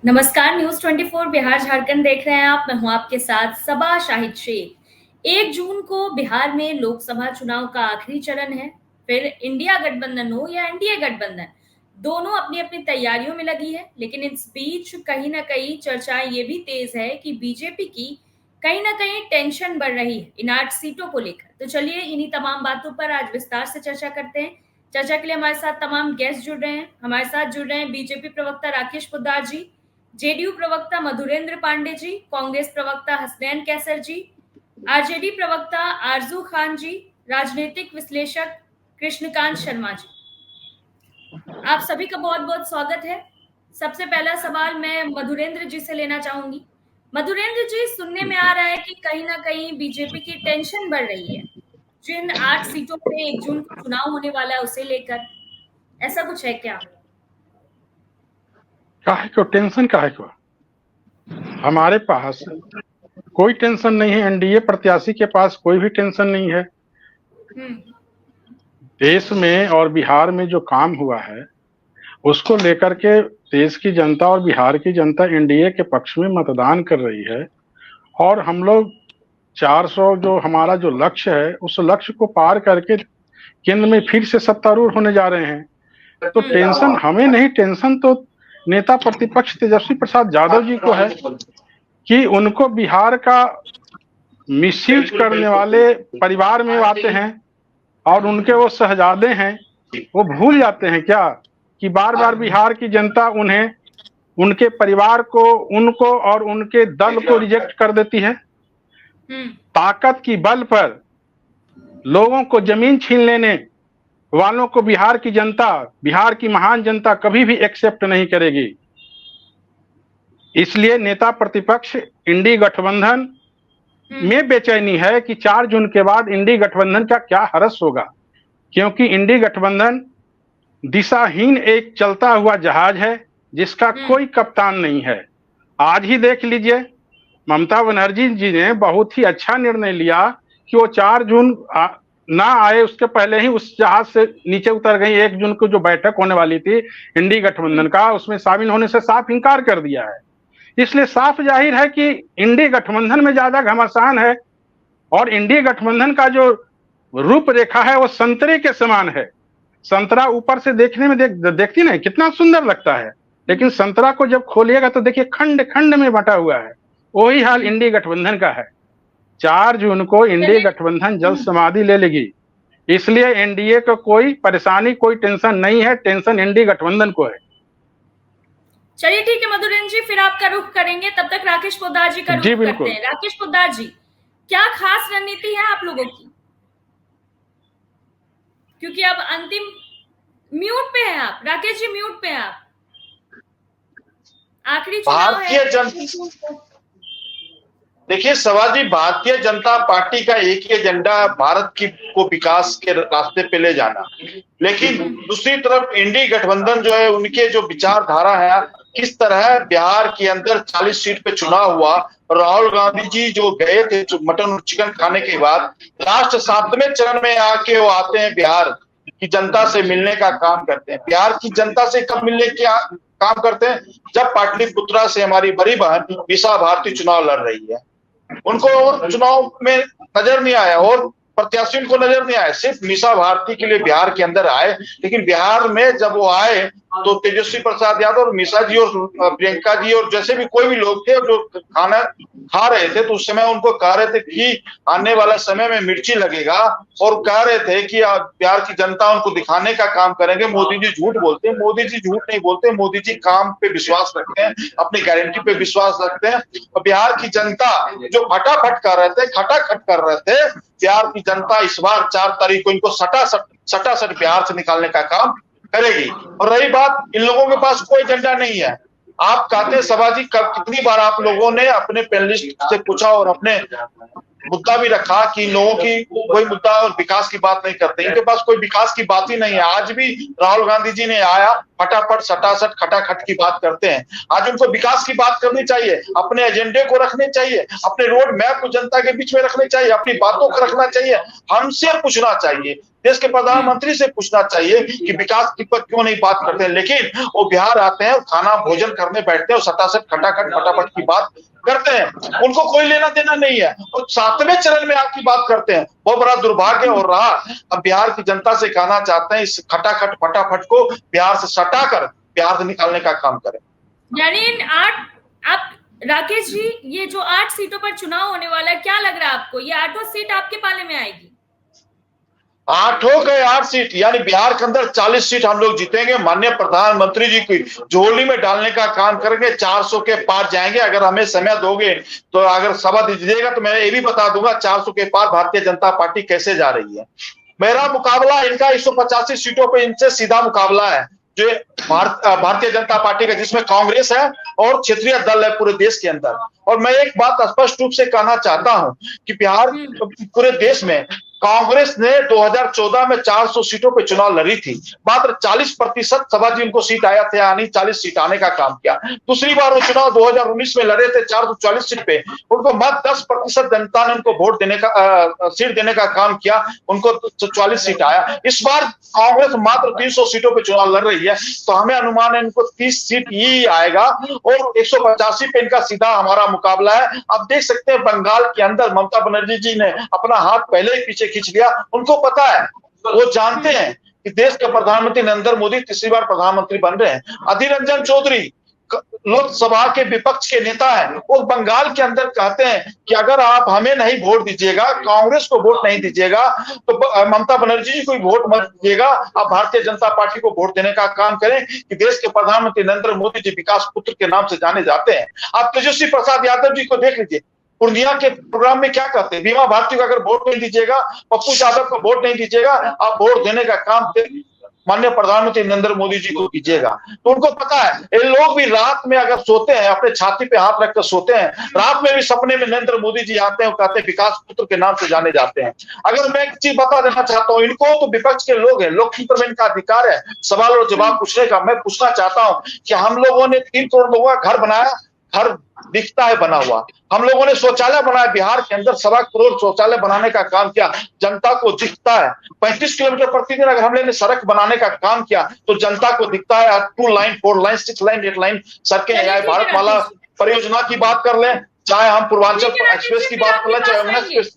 नमस्कार। न्यूज 24 बिहार झारखंड देख रहे हैं आप। मैं हूं आपके साथ सबा शाहिद शेख। 1 जून को बिहार में लोकसभा चुनाव का आखिरी चरण है। फिर इंडिया गठबंधन हो या एनडीए गठबंधन, दोनों अपनी अपनी तैयारियों में लगी है। लेकिन इस बीच कहीं ना कहीं चर्चाएं ये भी तेज है कि बीजेपी की कहीं ना कहीं टेंशन बढ़ रही है इन 8 सीटों को लेकर। तो चलिए इन्हीं तमाम बातों पर आज विस्तार से चर्चा करते हैं। चर्चा के लिए हमारे साथ तमाम गेस्ट जुड़ रहे हैं। हमारे साथ जुड़ रहे हैं बीजेपी प्रवक्ता राकेश पोद्दार जी, जेडीयू प्रवक्ता मधुरेंद्र पांडे जी, कांग्रेस प्रवक्ता हसनैन कैसर जी, आरजेडी प्रवक्ता आरजू खान जी, राजनीतिक विश्लेषक कृष्णकांत शर्मा जी। आप सभी का बहुत बहुत स्वागत है। सबसे पहला सवाल मैं मधुरेंद्र जी से लेना चाहूंगी। मधुरेंद्र जी, सुनने में आ रहा है कि कहीं ना कहीं बीजेपी की टेंशन बढ़ रही है जिन 8 सीटों पे 1 जून को चुनाव होने वाला है उसे लेकर, ऐसा कुछ है क्या? काहे को टेंशन, काहे को? हमारे पास कोई टेंशन नहीं है। एनडीए प्रत्याशी के पास कोई भी टेंशन नहीं है। देश में और बिहार में जो काम हुआ है उसको लेकर के देश की जनता और बिहार की जनता एनडीए के पक्ष में मतदान कर रही है। और हम लोग 400 जो हमारा जो लक्ष्य है उस लक्ष्य को पार करके केंद्र में फिर से सत्तारूढ़ होने जा रहे हैं। तो टेंशन हमें नहीं, टेंशन तो नेता प्रतिपक्ष तेजस्वी प्रसाद यादव जी को है कि उनको बिहार का मिसयूज करने वाले परिवार में आते हैं और उनके वो शहजादे हैं। वो भूल जाते हैं क्या कि बार बार बिहार की जनता उन्हें, उनके परिवार को, उनको और उनके दल को रिजेक्ट कर देती है। ताकत की बल पर लोगों को जमीन छीन लेने वालों को बिहार की जनता, बिहार की महान जनता कभी भी एक्सेप्ट नहीं करेगी। इसलिए नेता प्रतिपक्ष इंडी गठबंधन में बेचैनी है कि 4 जून के बाद इंडी गठबंधन का क्या हरस होगा, क्योंकि इंडी गठबंधन दिशाहीन एक चलता हुआ जहाज है जिसका कोई कप्तान नहीं है। आज ही देख लीजिए, ममता बनर्जी जी ने बहुत ही अच्छा निर्णय लिया कि वो 4 जून ना आए, उसके पहले ही उस जहाज से नीचे उतर गई। 1 जून को जो बैठक होने वाली थी इंडी गठबंधन का, उसमें शामिल होने से साफ इंकार कर दिया है। इसलिए साफ जाहिर है कि इंडी गठबंधन में ज्यादा घमासान है और इंडी गठबंधन का जो रूपरेखा है वो संतरे के समान है। संतरा ऊपर से देखने में देखती नहीं कितना सुंदर लगता है, लेकिन संतरा को जब खोलिएगा तो देखिए खंड खंड में बंटा हुआ है। वही हाल इंडी गठबंधन का है। 4 जून को इंडी गठबंधन जल समाधि ले लेगी। इसलिए एनडीए को कोई परेशानी, कोई टेंशन नहीं है। टेंशन इंडी गठबंधन को है। चलिए ठीक है मधुरेंद्र जी, फिर आपका रुख करेंगे। तब तक राकेश पोद्दार जी का रुख करते हैं। राकेश पोद्दार जी, क्या खास रणनीति है आप लोगों की? क्योंकि अब अंतिम म्यूट पे हैं आप। राकेश जी म्यूट पे हैं आप। आखिरी चुनाव है। देखिए सवाजी, भारतीय जनता पार्टी का एक ही एजेंडा भारत की को विकास के रास्ते पे ले जाना। लेकिन दूसरी तरफ इंडी गठबंधन जो है, उनके जो विचारधारा है, किस तरह बिहार के अंदर 40 सीट पे चुनाव हुआ। राहुल गांधी जी जो गए थे मटन और चिकन खाने के बाद, लास्ट 7वें चरण में आके वो आते हैं, बिहार की जनता से मिलने का काम करते हैं। बिहार की जनता से कब मिलने का काम करते हैं? जब पाटलिपुत्रा से हमारी बड़ी बहन मीसा भारती चुनाव लड़ रही है। उनको चुनाव में नजर नहीं आया और प्रत्याशी को नजर नहीं आया, सिर्फ मीसा भारती के लिए बिहार के अंदर आए। लेकिन बिहार में जब वो आए तो तेजस्वी प्रसाद यादव और मीसा जी और प्रियंका जी और जैसे भी कोई भी लोग थे जो खाना खा रहे थे, तो उस समय उनको कह रहे थे कि आने वाला समय में मिर्ची लगेगा, और कह रहे थे कि बिहार की जनता उनको दिखाने का काम करेंगे। मोदी जी झूठ बोलते हैं, मोदी जी झूठ नहीं बोलते। मोदी जी काम पे विश्वास रखते हैं, अपनी गारंटी पे विश्वास रखते हैं। और बिहार की जनता जो फटाफट कर रहे थे, खटाखट कर रहे थे, बिहार की जनता इस बार 4 तारीख को इनको सटासट बिहार से निकालने का काम करेगी। और रही बात, इन लोगों के पास कोई एजेंडा नहीं है। आप कहते हैं सभाजी, कितनी बार आप लोगों ने अपने पैनलिस्ट से पूछा और अपने मुद्दा भी रखा कि इन लोगों की कोई मुद्दा और विकास की बात नहीं करते। इनके पास कोई विकास की बात ही नहीं है। आज भी राहुल गांधी जी ने आया, फटाफट सटासट खटाखट की बात करते हैं। आज उनको विकास की बात करनी चाहिए, अपने एजेंडे को रखने चाहिए, अपने रोड मैप को जनता के बीच में रखने चाहिए, अपनी बातों को रखना चाहिए, हमसे पूछना चाहिए। देश के प्रधानमंत्री से पूछना चाहिए कि विकास की पर क्यों नहीं बात करते हैं। लेकिन वो बिहार आते हैं, खाना भोजन करने बैठते हैं और सटासट खटाखट फटाफट की बात करते हैं, उनको कोई लेना देना नहीं है और 7वें चरण में आपकी बात करते हैं। बहुत बड़ा दुर्भाग्य हो रहा। अब बिहार की जनता से कहना चाहते हैं इस खटाखट फटाफट को बिहार से सटाकर बिहार से निकालने का काम करें। यानी आप राकेश जी, ये जो 8 सीटों पर चुनाव होने वाला है, क्या लग रहा है आपको, ये 8 सीट आपके पाले में आएगी? 8 सीट यानी बिहार के अंदर 40 सीट हम लोग जीतेंगे। माननीय प्रधानमंत्री जी की झोली में डालने का काम करेंगे, 400 के पार जाएंगे। अगर हमें समय दोगे तो, अगर सभा दीजिएगा तो मैं ये भी बता दूंगा 400 के पार भारतीय जनता पार्टी कैसे जा रही है। मेरा मुकाबला इनका 185 सीटों पे इनसे सीधा मुकाबला है, जो भारतीय जनता पार्टी का, जिसमें कांग्रेस है और क्षेत्रीय दल है पूरे देश के अंदर। और मैं एक बात स्पष्ट रूप से कहना चाहता हूं कि बिहार पूरे देश में कांग्रेस ने 2014 में 400 सीटों पे चुनाव लड़ी थी, मात्र 40% सभाजी उनको सीट आया था, यानी 40 सीट आने का काम किया। दूसरी बार वो चुनाव 2019 में लड़े थे 440 सीट पे, उनको मात्र 10% जनता ने उनको वोट देने का सीट देने का काम किया, उनको 44 सीट आया। इस बार कांग्रेस मात्र 300 सीटों पे चुनाव लड़ रही है, तो हमें अनुमान है इनको 30 सीट ही आएगा और 185 पे इनका सीधा हमारा मुकाबला है। आप देख सकते हैं बंगाल के अंदर ममता बनर्जी जी ने अपना हाथ पहले ही पीछे खींच लिया। उनको पता है, वो जानते हैं कि देश के प्रधानमंत्री नरेंद्र मोदी तीसरी बार प्रधानमंत्री बन रहे हैं। अधीर रंजन चौधरी लोकसभा के विपक्ष के नेता है, वो बंगाल के अंदर कहते हैं कि अगर आप हमें नहीं वोट दीजिएगा, कांग्रेस को वोट नहीं दीजिएगा, तो ममता बनर्जी जी को वोट मत दीजिएगा, आप भारतीय जनता पार्टी को वोट देने का काम करें। कि देश के प्रधानमंत्री नरेंद्र मोदी जी विकास पुत्र के नाम से जाने जाते हैं। आप तेजस्वी प्रसाद यादव जी को देख लीजिए, पूर्णिया के प्रोग्राम में क्या कहते हैं, बीमा भारती को अगर वोट नहीं दीजिएगा, पप्पू यादव को वोट नहीं दीजिएगा, आप वोट देने का काम माननीय प्रधानमंत्री नरेंद्र मोदी जी को कीजिएगा। तो उनको पता है, ये लोग भी रात में अगर सोते हैं, अपने छाती पे हाथ रखकर सोते हैं, रात में भी सपने में नरेंद्र मोदी जी आते हैं, कहते हैं विकास पुत्र के नाम से जाने जाते हैं। अगर मैं एक चीज बता देना चाहता हूँ, इनको तो विपक्ष के लोग हैं, लोकतंत्र में इनका अधिकार है सवाल और जवाब पूछने का। मैं पूछना चाहता हूँ कि हम लोगों ने 3 करोड़ लोगों का घर बनाया, घर दिखता है बना हुआ। हम लोगों ने शौचालय बनाया, बिहार के अंदर 1.25 करोड़ शौचालय बनाने का काम किया, जनता को दिखता है। 35 किलोमीटर प्रतिदिन अगर हमने ने सड़क बनाने का काम किया तो जनता को दिखता है। 2 लाइन 4 लाइन 6 लाइन 8 लाइन सड़कें, चाहे भारतमाला परियोजना की बात कर लें, चाहे हम पूर्वांचल एक्सप्रेस की बात कर लें, चाहे यमुना एक्सप्रेस।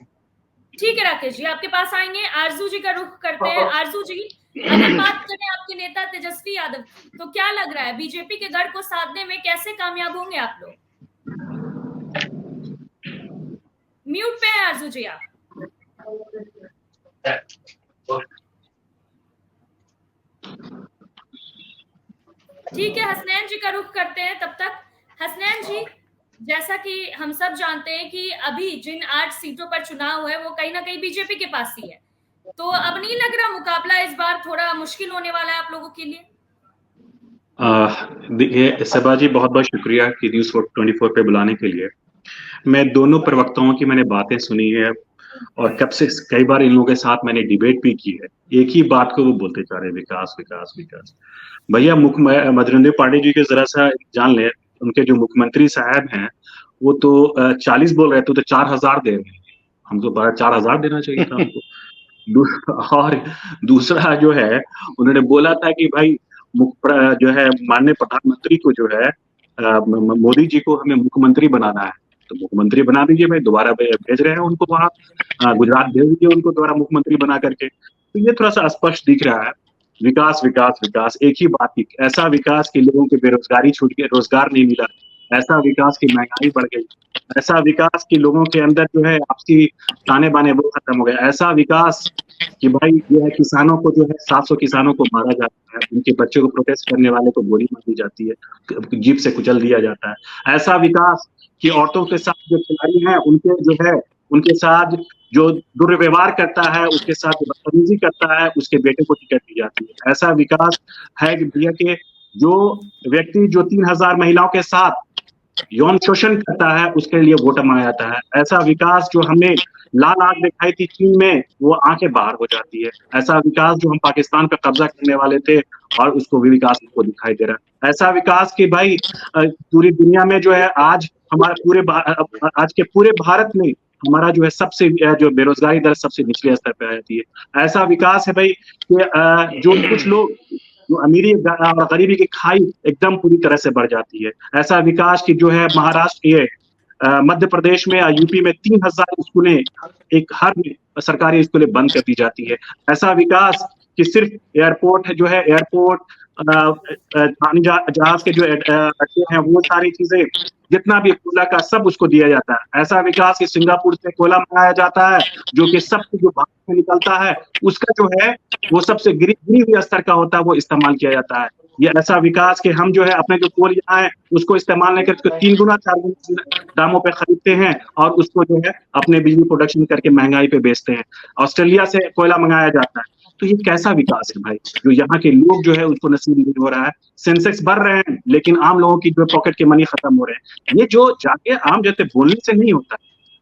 ठीक है राकेश जी, आपके पास आएंगे। आरजू जी का रुख करते हैं। आरजू जी, अगर बात करें आपके नेता तेजस्वी यादव, तो क्या लग रहा है बीजेपी के गढ़ को साधने में कैसे कामयाब होंगे आप लोग? म्यूट पे है आरजू जी आप। ठीक है, हसनैन जी का रुख करते हैं तब तक। हसनैन जी, जैसा कि हम सब जानते हैं कि अभी जिन 8 सीटों पर चुनाव है वो कहीं ना कहीं बीजेपी के पास ही है, तो अब नहीं लग रहा मुकाबला इस बार थोड़ा मुश्किल होने वाला है आप लोगों के लिए? देखिए सबा जी, बहुत बहुत शुक्रिया कि न्यूज़ 24 पे बुलाने के लिए। मैं दोनों प्रवक्ताओं की मैंने बातें सुनी है और कब से कई बार इन लोगों के साथ मैंने डिबेट भी की है। एक ही बात को वो बोलते जा रहे हैं, विकास विकास विकास। भैया मधुरेंद्र पांडे जी के जरा सा जान ले, उनके जो मुख्यमंत्री साहब हैं वो तो 40 बोल रहे थे, तो 4000 दे रहे हैं। हम तो 4000 देना चाहिए था हमको। और दूसरा जो है, उन्होंने बोला था कि भाई जो है माननीय प्रधानमंत्री को जो है मोदी जी को हमें मुख्यमंत्री बनाना है, तो मुख्यमंत्री बना दीजिए भाई, दोबारा भेज रहे हैं उनको वहां गुजरात भेज दीजिए उनको दोबारा मुख्यमंत्री बना करके। तो ये थोड़ा सा स्पष्ट दिख रहा है, विकास विकास विकास एक ही बात की। ऐसा विकास कि लोगों की बेरोजगारी छूट गई, रोजगार नहीं मिला, ऐसा विकास की महंगाई बढ़ गई, ऐसा विकास कि लोगों के अंदर जो है आपसी ताने बाने वो खत्म हो गए, ऐसा विकास कि भाई जो है किसानों को जो है 700 किसानों को मारा जाता है, उनके बच्चों को प्रोटेस्ट करने वाले को गोली मार दी जाती है, जीप से कुचल दिया जाता है, ऐसा विकास कि औरतों के साथ जो खिलाड़ी हैं उनके जो है उनके साथ जो दुर्व्यवहार करता है, उसके साथ बदतमीजी करता है, उसके बेटे को टिकट दी जाती है। ऐसा विकास है कि भैया के जो व्यक्ति जो 3000 महिलाओं के साथ यौन शोषण करता है उसके लिए वोट मांगा जाता है। ऐसा विकास जो हमने लाल आग दिखाई थी चीन में, वो आंखें बाहर हो जाती है। ऐसा विकास जो हम पाकिस्तान पर कब्जा करने वाले थे और उसको भी विकास को दिखाई दे रहा है। ऐसा विकास कि भाई पूरी दुनिया में जो है आज हमारे आज के पूरे भारत में हमारा जो है सबसे जो बेरोजगारी दर सबसे निचले स्तर पे आ जाती है। ऐसा विकास है भाई कि जो कुछ लोग जो अमीरी और गरीबी की खाई एकदम पूरी तरह से बढ़ जाती है। ऐसा विकास कि जो है महाराष्ट्र ये मध्य प्रदेश में यूपी में 3000 स्कूलें एक हर सरकारी स्कूलें बंद कर दी जाती है। ऐसा विकास कि सिर्फ एयरपोर्ट जो है एयरपोर्ट जहाज के जो अड्डे हैं वो सारी चीजें जितना भी कोयला का सब उसको दिया जाता है। ऐसा विकास कि सिंगापुर से कोयला मंगाया जाता है जो कि सबसे जो भारत में निकलता है उसका जो है वो सबसे गिरी हुई स्तर का होता है, वो इस्तेमाल किया जाता है। ये ऐसा विकास कि हम जो है अपने जो कोल यहाँ है उसको इस्तेमाल नहीं करके 3 गुना 4 गुना दामों पे खरीदते हैं और उसको जो है अपने बिजली प्रोडक्शन करके महंगाई पे बेचते हैं। ऑस्ट्रेलिया से कोयला मंगाया जाता है। तो ये कैसा विकास है भाई, जो यहाँ के लोग जो है उसको नसीब नहीं हो रहा है। सेंसेक्स बढ़ रहे हैं लेकिन आम लोगों की जो पॉकेट के मनी खत्म हो रहे हैं। ये जो जाके आम जनता बोलने से नहीं होता,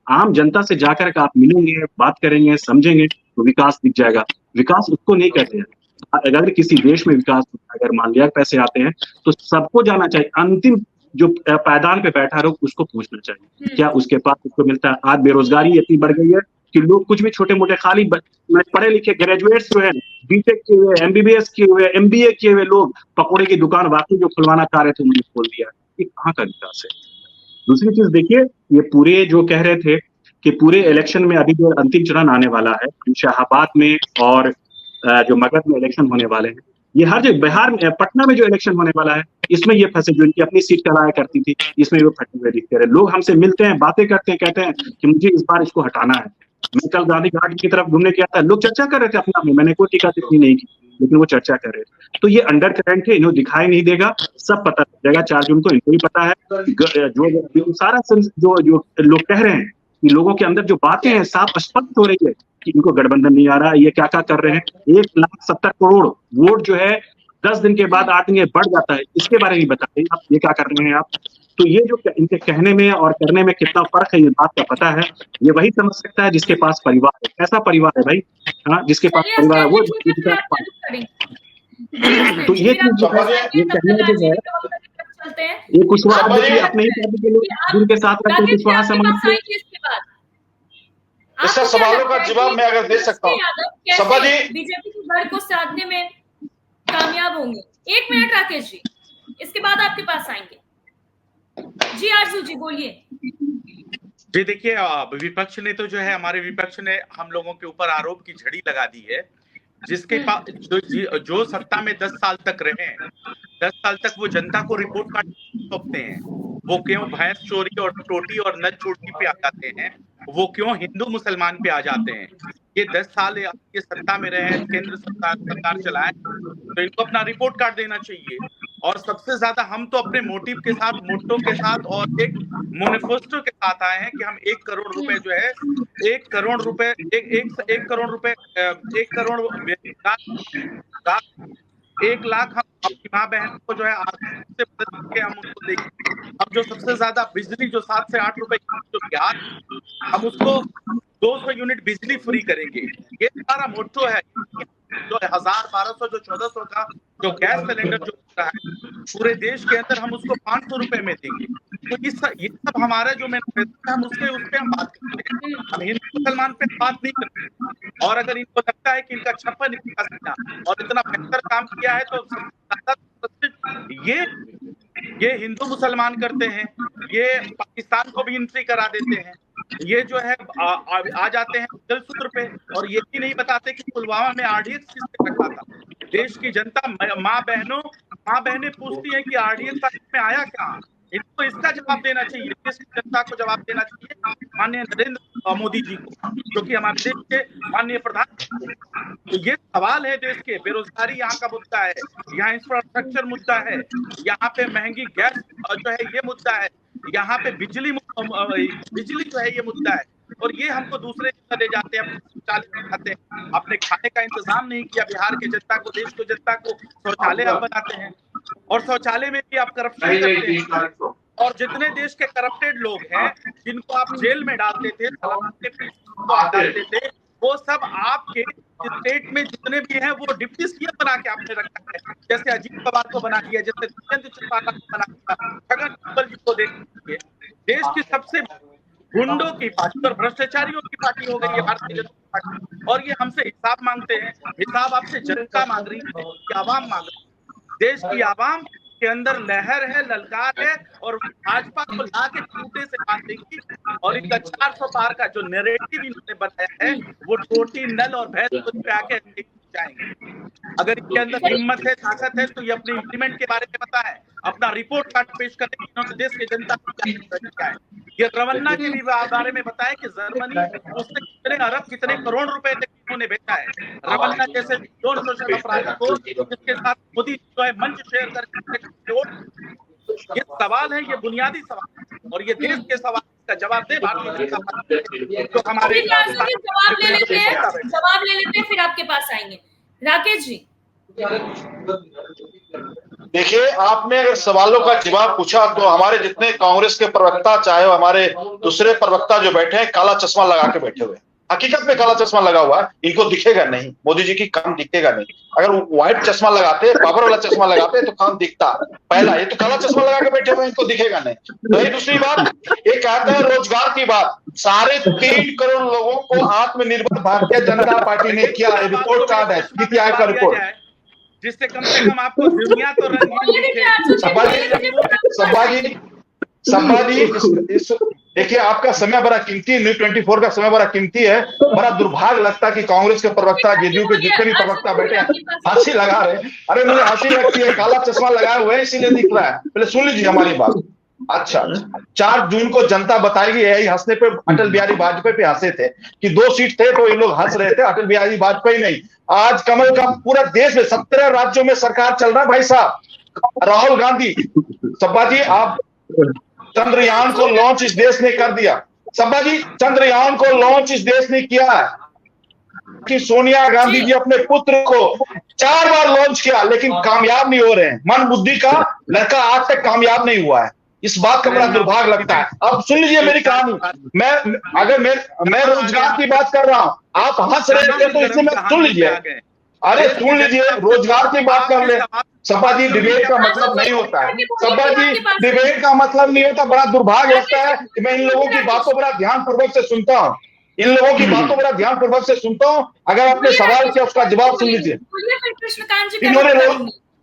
आम जनता से जाकर आप मिलेंगे, बात करेंगे, समझेंगे तो विकास दिख जाएगा। विकास उसको नहीं कहते हैं। अगर किसी देश में विकास अगर मान लिया पैसे आते हैं तो सबको जाना चाहिए, अंतिम जो पायदान पे बैठा रहो उसको पूछना चाहिए क्या उसके पास उसको मिलता है। आज बेरोजगारी इतनी बढ़ गई है कि लोग कुछ भी छोटे मोटे खाली पढ़े लिखे ग्रेजुएट्स जो है बीटेक किए हुए, एमबीबीएस किए हुए, एमबीए किए हुए लोग पकौड़े की दुकान वाकई जो खुलवाना चाह रहे थे उन्होंने खोल दिया। ये कहाँ का विकास है। दूसरी चीज देखिए, ये पूरे जो कह रहे थे कि पूरे इलेक्शन में अभी जो अंतिम चरण आने वाला है शाहाबाद में और जो मगध में इलेक्शन होने वाले हैं, ये हर जगह बिहार में पटना में जो इलेक्शन होने वाला है इसमें ये फंसे जो इनकी अपनी सीट चलाया करती थी इसमें वो फटे हुए दिखते रहे। लोग हमसे मिलते हैं, बातें करते हैं, कहते हैं कि मुझे इस बार इसको हटाना है। मैं कल गांधी घाट की तरफ घूमने गया था, लोग चर्चा कर रहे थे अपना में, मैंने कोई टीका टिप्पणी नहीं की लेकिन वो चर्चा कर रहे थे। तो ये अंडर करंट है, इन्हें दिखाई नहीं देगा, सब पता चल जाएगा 4 जून को। इनको भी पता है जो सारा जो लोग कह रहे हैं कि लोगों के अंदर जो बातें हैं साफ स्पष्ट हो रही है कि इनको गठबंधन नहीं आ रहा, ये क्या क्या कर रहे हैं। 1,70,000 करोड़ वोट जो है 10 दिन के बाद 8 दिन के बढ़ जाता है, इसके बारे में बताइए आप ये क्या कर रहे हैं आप। तो ये जो इनके कहने में और करने में कितना फर्क है, ये बात का पता है। ये वही समझ सकता है जिसके पास परिवार है। कैसा परिवार है भाई, हाँ, जिसके पास परिवार है वो। तो ये चीज जो है, ये कहना जो है, ये कुशवाहा अपने ही पार्टी के लोग जिनके साथ रहते हैं कुशवाहा समाज के। इसका सवालों का जवाब मैं अगर दे सकता हूँ, सपा जी बीजेपी की बढ़ को साधने में कामयाब होंगे। 1 मिनट राकेश जी, इसके बाद आपके पास आएंगे। जी आरजू जी बोलिए। जी देखिए, विपक्ष ने तो जो है, हमारे विपक्ष ने हम लोगों के ऊपर आरोप की झड़ी लगा दी है। जिसके पास जो सत्ता में 10 साल तक रहे हैं, 10 साल तक वो जनता को रिपोर्ट कार्ड सौंपते हैं। वो क्यों भैंस चोरी और टोटी और नच चोटी पे आ जाते हैं, वो क्यों हिंदू मुसलमान पे आ जाते हैं। ये 10 साल ये सत्ता में रहे, केंद्र सरकार चलाए, तो इनको अपना रिपोर्ट कार्ड देना चाहिए। और सबसे ज्यादा हम तो अपने मोटिव के साथ, मोटो के साथ और एक मैनिफेस्टो के साथ आए हैं कि हम 1 करोड़ रुपए जो है 1 करोड़ रुपए 1 करोड़ रुपए 1 करोड़ 1 लाख हम अपनी माँ बहन को जो है आर्थिक से मदद करके हम उनको देंगे। अब जो सबसे ज्यादा बिजली जो 7 से 8 रुपए जो बिहार, हम उसको 200 यूनिट बिजली फ्री करेंगे। ये सारा मोटो है। जो 1000, 1200, जो 1400 का जो गैस सिलेंडर जो होता है पूरे देश के अंदर, हम उसको 500 रुपए में देंगे। तो ये सब हमारा जो मैनिफेस्टो है, हम उस पे हम बात करते हैं। हम हिंदू मुसलमान पे बात नहीं करते। और अगर इनको लगता है कि इनका छप्पन और इतना बेहतर काम किया है तो ये हिंदू मुसलमान करते हैं, ये पाकिस्तान को भी एंट्री करा देते हैं। ये जो है आ जाते हैं जलसूत्र पे और ये भी नहीं बताते कि पुलवामा में आरडीएक्स किसने रखा था। देश की जनता, माँ बहनें पूछती हैं कि आरडीएक्स में आया क्या। इनको इसका जवाब देना चाहिए, देश की जनता को जवाब देना चाहिए, माननीय नरेंद्र मोदी जी को, जो कि हमारे देश के माननीय प्रधान। तो ये सवाल है देश के। बेरोजगारी यहाँ का मुद्दा है, यहाँ इंफ्रास्ट्रक्चर मुद्दा है, यहाँ पे महंगी गैस जो है ये मुद्दा है, यहाँ पे बिजली जो है ये मुद्दा है। और ये हमको दूसरे ले जाते हैं, शौचालय बनाते हैं। आपने खाने का इंतजाम नहीं किया बिहार के जनता को, देश को जनता को शौचालय आप बनाते हैं और शौचालय में भी आप करप्शन करते हैं। और जितने देश के करप्टेड लोग हैं जिनको आप जेल में डालते थे, डालते थे, वो सब आपके स्टेट में जितने भी हैं वो डिप्टी सीएम बना के आपने रखा है। जैसे अजीत पवार को बना दिया, जैसे चौटाला को बना दिया, छगन भुजबल जी को देखिए। देश की सबसे गुंडों की पार्टी और भ्रष्टाचारियों की पार्टी हो गई है भारतीय जनता पार्टी। और ये हमसे हिसाब मांगते हैं। हिसाब आपसे जनता मांग रही है, आवाम मांग रही है। देश की आवाम के अंदर लहर है, ललकार है, और भाजपा को लाके खूंटे से बांध देगी। और इनका 400 पार का जो नैरेटिव इन्होंने बनाया है, वो छोटी नल और भैंस पे आके जाएंगे। अगर इनके अंदर हिम्मत है, ताकत है, तो ये अपने इंप्लीमेंट के बारे में पता है, अपना रिपोर्ट कार्ड पेश करें कि इन्होंने देश की जनता को क्या है। ये रवन्ना के भी बारे में बताएं कि जर्मनी उससे कितने अरब, कितने करोड़ रुपए तक इन्होंने भेजा है। रवन्ना जैसे जोर शोषण अपराधी को, जिसके साथ मोदी जो है मंच शेयर करके, ये सवाल है, ये बुनियादी सवाल है, और ये देश के सवाल का जवाब दे भारतीय जनता पार्टी। तो हमारे जवाब ले लेते हैं, फिर आपके पास आएंगे। राकेश जी, देखिए, आपने अगर सवालों का जवाब पूछा तो हमारे जितने कांग्रेस के प्रवक्ता, चाहे हमारे दूसरे प्रवक्ता जो बैठे हैं, काला चश्मा लगा के बैठे हुए हैं। हकीकत में काला चश्मा लगा हुआ है, इनको दिखेगा नहीं, मोदी जी की काम दिखेगा नहीं। अगर व्हाइट चश्मा लगाते, पावर वाला चश्मा लगाते तो काम दिखता। पहला, ये तो काला चश्मा लगा के बैठे हुए, इनको दिखेगा नहीं। तो ये दूसरी बात, ये कहता है रोजगार की बात। 3.5 करोड़ लोगों को आत्मनिर्भर भारतीय जनता पार्टी ने किया है। रिपोर्ट कार्ड है, नीति आयोग का रिपोर्ट, जिससे कम से कम आपको दुनिया तो रंगीन दिखे। देखिए, आपका समय बड़ा कीमती है, न्यूज़ 24 का समय बड़ा कीमती है। बड़ा दुर्भाग्य लगता है कि कांग्रेस के प्रवक्ता, जेडीयू के जितने भी प्रवक्ता बैठे हैं, हंसी लगा रहे हैं। अरे मुझे हंसी लगती है, काला चश्मा लगाए हुए इसीलिए दिख रहा है। पहले सुन लीजिए हमारी बात। अच्छा, 4 जून को जनता बताएगी। यही हंसने पे अटल बिहारी वाजपेयी पे हंसे थे कि 2 सीट थे तो ये लोग हंस रहे थे, अटल बिहारी वाजपेयी नहीं। आज कमल का पूरा देश में 17 राज्यों में सरकार चल रहा है भाई साहब। राहुल गांधी, सब्बा जी, आप चंद्रयान को लॉन्च इस देश ने कर दिया। सब्बा जी, चंद्रयान को लॉन्च इस देश ने किया है कि सोनिया गांधी जी अपने पुत्र को 4 बार लॉन्च किया, लेकिन कामयाब नहीं हो रहे हैं। मन बुद्धि का लड़का आज तक कामयाब नहीं हुआ है। इस बात का बड़ा दुर्भाग्य लगता है। अब सुन लीजिए मेरी कहानी। मैं रोजगार की बात कर रहा हूं, आप हंस रहे थे तो इसलिए मैं सुन लीजिए। अरे सुन लीजिए, रोजगार की बात कर ले। सब्बा जी, डिबेट का मतलब नहीं होता है। सब्बा जी, डिबेट का मतलब नहीं होता। बड़ा दुर्भाग्य लगता है कि मैं इन लोगों की बातों बड़ा ध्यानपूर्वक से सुनता हूँ। इन लोगों की बातों बड़ा ध्यानपूर्वक से सुनता हूँ। अगर आपने सवाल किया, उसका जवाब सुन लीजिए।